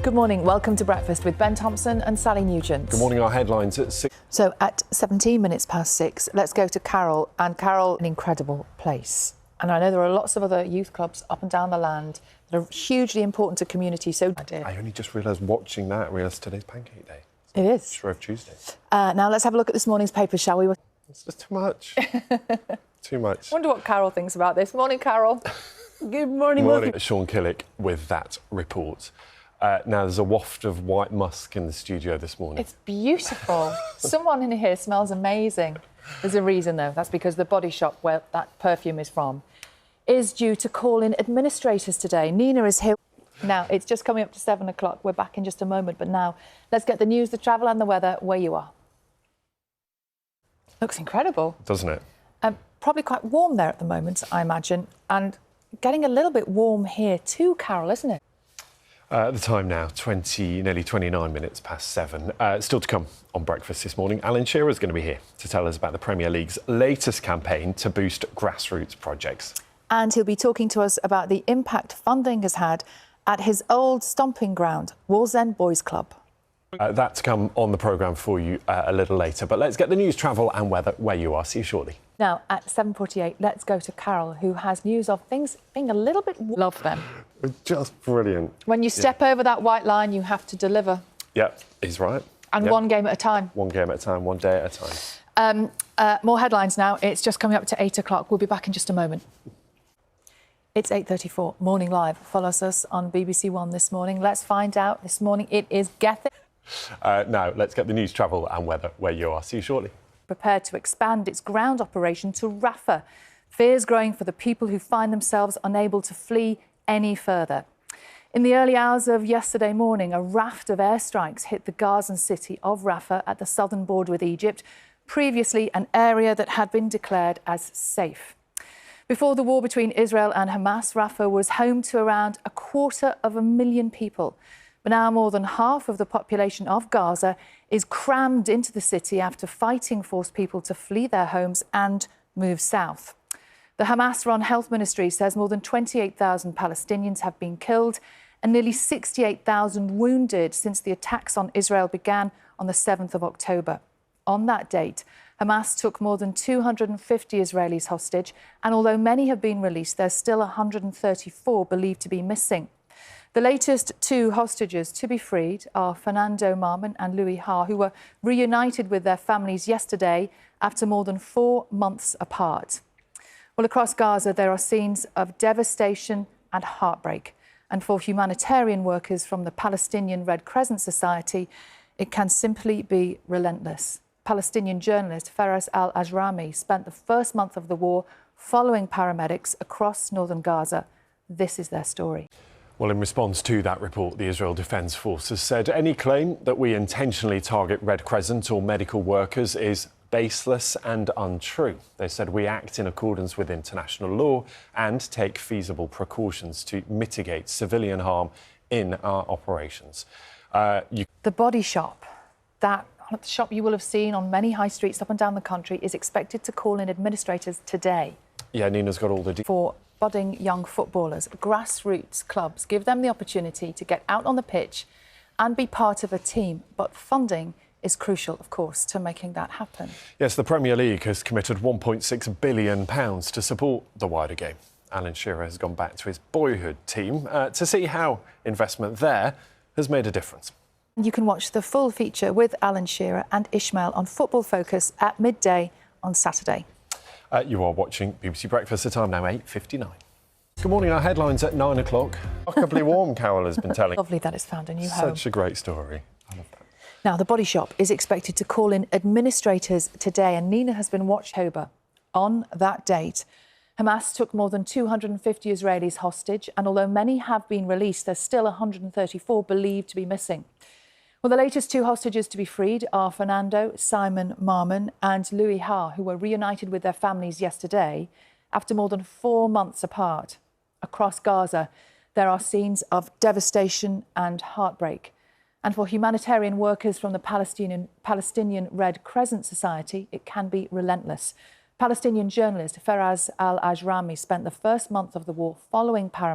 Good morning. Welcome to Breakfast with Ben Thompson and Sally Nugent. Good morning. Our headlines at 6. So at 17 minutes past 6, let's go to Carol. And Carol, an incredible place. And I know there are lots of other youth clubs up and down the land that are hugely important to community. So I only just realised watching that, today's Pancake Day. It is. Shrove Tuesday. Now let's have a look at this morning's paper, shall we? It's just too much. Too much. I wonder what Carol thinks about this. Morning, Carol. Good morning. Morning. Sean Killick with that report. Now, there's a waft of white musk in the studio this morning. It's beautiful. Someone in here smells amazing. There's a reason, though. That's because the body shop where that perfume is from is due to call in administrators today. Nina is here. Now, it's just coming up to 7 o'clock. We're back in just a moment. But now, let's get the news, the travel and the weather where you are. Looks incredible. Doesn't it? Probably quite warm there at the moment, I imagine. And getting a little bit warm here too, Carol, isn't it? At the time now, nearly 29 minutes past 7. Still to come on Breakfast this morning, Alan Shearer is going to be here to tell us about the Premier League's latest campaign to boost grassroots projects. And he'll be talking to us about the impact funding has had at his old stomping ground, Wallsend Boys Club. That's to come on the programme for you a little later. But let's get the news, travel and weather where you are. See you shortly. Now, at 7:48, let's go to Carol, who has news of things being a little bit... Love them. It's just brilliant. When you step over that white line, you have to deliver. Yep, he's right. And one game at a time. One game at a time, one day at a time. More headlines now. It's just coming up to 8 o'clock. We'll be back in just a moment. It's 8:34, Morning Live. Follow us on BBC One this morning. Let's find out this morning. It is Gethin. Now, let's get the news, travel and weather where you are. See you shortly. Prepared to expand its ground operation to Rafah. Fears growing for the people who find themselves unable to flee any further. In the early hours of yesterday morning, a raft of airstrikes hit the Gazan city of Rafah at the southern border with Egypt, previously an area that had been declared as safe. Before the war between Israel and Hamas, Rafah was home to around 250,000 people. But now more than half of the population of Gaza is crammed into the city after fighting forced people to flee their homes and move south. The Hamas-run health ministry says more than 28,000 Palestinians have been killed and nearly 68,000 wounded since the attacks on Israel began on the 7th of October. On that date, Hamas took more than 250 Israelis hostage, and although many have been released, there's still 134 believed to be missing. The latest two hostages to be freed are Fernando Marman and Louis Ha, who were reunited with their families yesterday after more than 4 months apart. Well, across Gaza, there are scenes of devastation and heartbreak. And for humanitarian workers from the Palestinian Red Crescent Society, it can simply be relentless. Palestinian journalist Faraz al-Ajrami spent the first month of the war following paramedics across northern Gaza. This is their story. Well, in response to that report, the Israel Defence Forces said any claim that we intentionally target Red Crescent or medical workers is baseless and untrue. They said we act in accordance with international law and take feasible precautions to mitigate civilian harm in our operations. The body shop, that shop you will have seen on many high streets up and down the country, is expected to call in administrators today. Yeah, Nina's got all the details. For budding young footballers, grassroots clubs give them the opportunity to get out on the pitch and be part of a team. But funding is crucial, of course, to making that happen. Yes, the Premier League has committed £1.6 billion to support the wider game. Alan Shearer has gone back to his boyhood team to see how investment there has made a difference. You can watch the full feature with Alan Shearer and Ishmael on Football Focus at midday on Saturday. You are watching BBC Breakfast, the time now 8:59. Good morning, our headlines at 9 o'clock. Remarkably warm, Carol has been telling. Lovely that it's found a new home. Such a great story. I love that. Now, the body shop is expected to call in administrators today, and Nina has been watched over. On that date, Hamas took more than 250 Israelis hostage, and although many have been released, there's still 134 believed to be missing. Well, the latest two hostages to be freed are Fernando Simon Marman and Louis Ha, who were reunited with their families yesterday after more than 4 months apart. Across Gaza, there are scenes of devastation and heartbreak. And for humanitarian workers from the Palestinian Red Crescent Society, it can be relentless. Palestinian journalist Faraz al-Ajrami spent the first month of the war following paramedics